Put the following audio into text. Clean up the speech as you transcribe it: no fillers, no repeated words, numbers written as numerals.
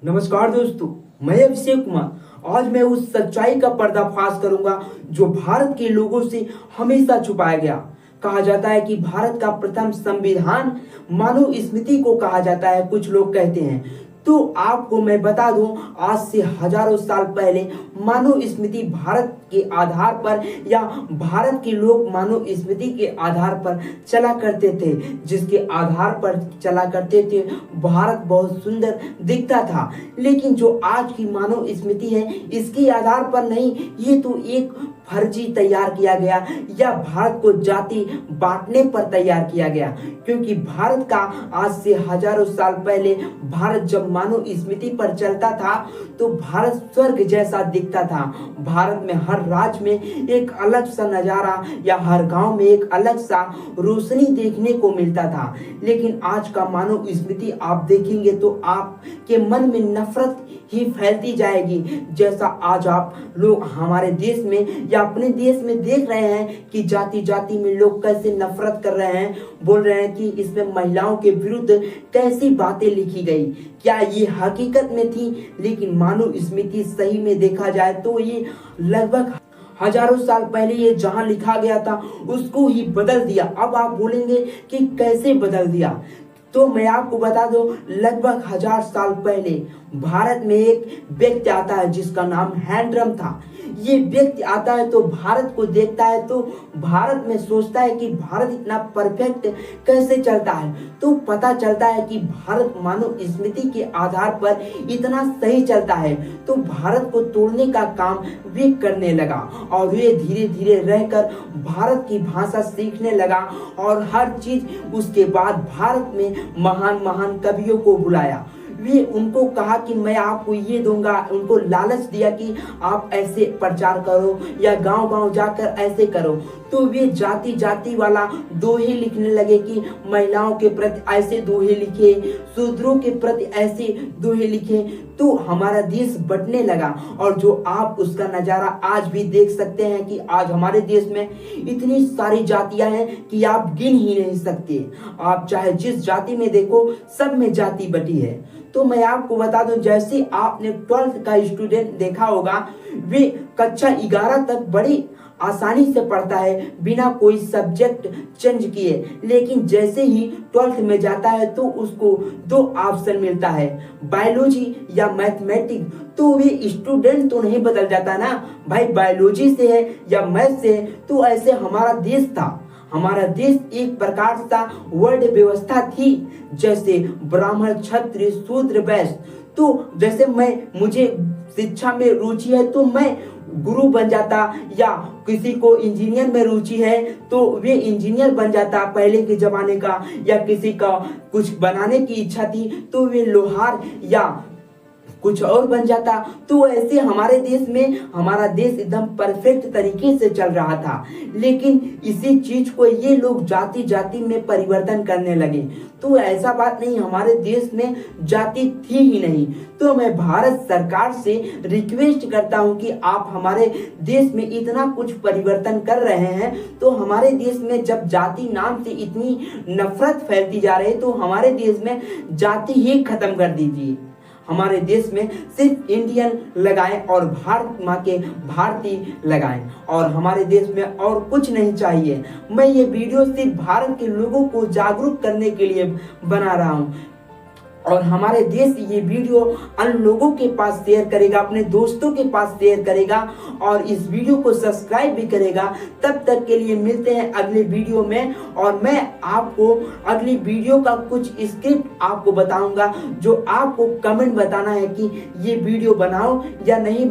नमस्कार दोस्तों, मैं अभिषेक कुमार। आज मैं उस सच्चाई का पर्दाफाश करूंगा जो भारत के लोगों से हमेशा छुपाया गया। कहा जाता है कि भारत का प्रथम संविधान मानव स्मृति को कहा जाता है, कुछ लोग कहते हैं। तो आपको मैं बता दूं, आज से हजारों साल पहले मानव स्मृति भारत के आधार पर या भारत के लोग मानव स्मृति के आधार पर चला करते थे, जिसके आधार पर चला करते थे भारत बहुत सुंदर दिखता था। लेकिन जो आज की मानव स्मृति है, इसके आधार पर नहीं, ये तो एक फर्जी तैयार किया गया या भारत को जाति बांटने पर तैयार किया गया। क्योंकि भारत का आज से हजारों साल पहले भारत जब मानव स्मृति पर चलता था तो भारत स्वर्ग जैसा दिखता था। भारत में हर राज्य में एक अलग सा नजारा या हर गांव में एक अलग सा रोशनी देखने को मिलता था। लेकिन आज का मानव स्मृति आप देखेंगे तो आपके मन में नफरत ही फैलती जाएगी। जैसा आज आप लोग हमारे देश में या अपने देश में देख रहे हैं कि जाति जाति में लोग कैसे नफरत कर रहे हैं, बोल रहे हैं कि इसमें महिलाओं के विरुद्ध कैसी बातें लिखी गई। क्या ये हकीकत में थी? लेकिन मानव स्मृति सही में देखा जाए तो ये लगभग हजारों साल पहले ये जहां लिखा गया था उसको ही बदल दिया। अब आप बोलेंगे कि कैसे बदल दिया, तो मैं आपको बता दूं, लगभग 1000 साल पहले भारत में एक व्यक्ति आता है जिसका नाम हैंड्रम था। ये व्यक्ति आता है तो भारत को देखता है तो भारत में सोचता है कि भारत इतना परफेक्ट कैसे चलता है। तो पता चलता है कि भारत मानव स्मृति के आधार पर इतना सही चलता है। तो भारत को तोड़ने का काम वे करने लगा और वे धीरे धीरे रहकर भारत की भाषा सीखने लगा और हर चीज। उसके बाद भारत में महान महान कवियों को बुलाया। वे उनको कहा कि मैं आपको ये दूंगा, उनको लालच दिया कि आप ऐसे प्रचार करो या गांव गांव जाकर ऐसे करो। तो वे जाति जाति वाला दोहे लिखने लगे कि महिलाओं के प्रति ऐसे दोहे लिखे, शूद्रों के प्रति ऐसे दोहे लिखे। तो हमारा देश बंटने लगा और जो आप उसका नजारा आज भी देख सकते हैं कि आज हमारे देश में इतनी सारी जातियां हैं कि आप गिन ही नहीं सकते। आप चाहे जिस जाति में देखो, सब में जाति बटी है। तो मैं आपको बता दूं, जैसे आपने 12th का स्टूडेंट देखा होगा, वे कक्षा 11 तक बड़ी आसानी से पढ़ता है बिना कोई सब्जेक्ट चेंज किए। लेकिन जैसे ही 12th में जाता है तो उसको 2 ऑप्शन मिलता है, बायोलॉजी या मैथमेटिक्स। तो वे स्टूडेंट तो नहीं बदल जाता ना भाई, बायोलॉजी से है या मैथ से है। तो ऐसे हमारा देश था। हमारा देश एक प्रकार सा वर्ड व्यवस्था थी, जैसे ब्राह्मण क्षत्रिय शूद्र वैश्य। तो जैसे मुझे शिक्षा में रुचि है तो मैं गुरु बन जाता, या किसी को इंजीनियर में रुचि है तो वे इंजीनियर बन जाता पहले के जमाने का, या किसी का कुछ बनाने की इच्छा थी तो वे लोहार या कुछ और बन जाता। तो ऐसे हमारे देश में हमारा देश एकदम परफेक्ट तरीके से चल रहा था। लेकिन इसी चीज को ये लोग जाति जाति में परिवर्तन करने लगे। तो ऐसा बात नहीं, हमारे देश में जाति थी ही नहीं। तो मैं भारत सरकार से रिक्वेस्ट करता हूं कि आप हमारे देश में इतना कुछ परिवर्तन कर रहे हैं, तो हमारे देश में जब जाति नाम से इतनी नफरत फैलती जा रही है तो हमारे देश में जाति ही खत्म कर दीजिए। हमारे देश में सिर्फ इंडियन लगाएं और भारत माँ के भारतीय लगाएं, और हमारे देश में और कुछ नहीं चाहिए। मैं ये वीडियो सिर्फ भारत के लोगों को जागरूक करने के लिए बना रहा हूँ, और हमारे देश ये वीडियो अन्य लोगों के पास शेयर करेगा, अपने दोस्तों के पास शेयर करेगा और इस वीडियो को सब्सक्राइब भी करेगा। तब तक के लिए मिलते हैं अगले वीडियो में, और मैं आपको अगली वीडियो का कुछ स्क्रिप्ट आपको बताऊंगा, जो आपको कमेंट बताना है कि ये वीडियो बनाओ या नहीं।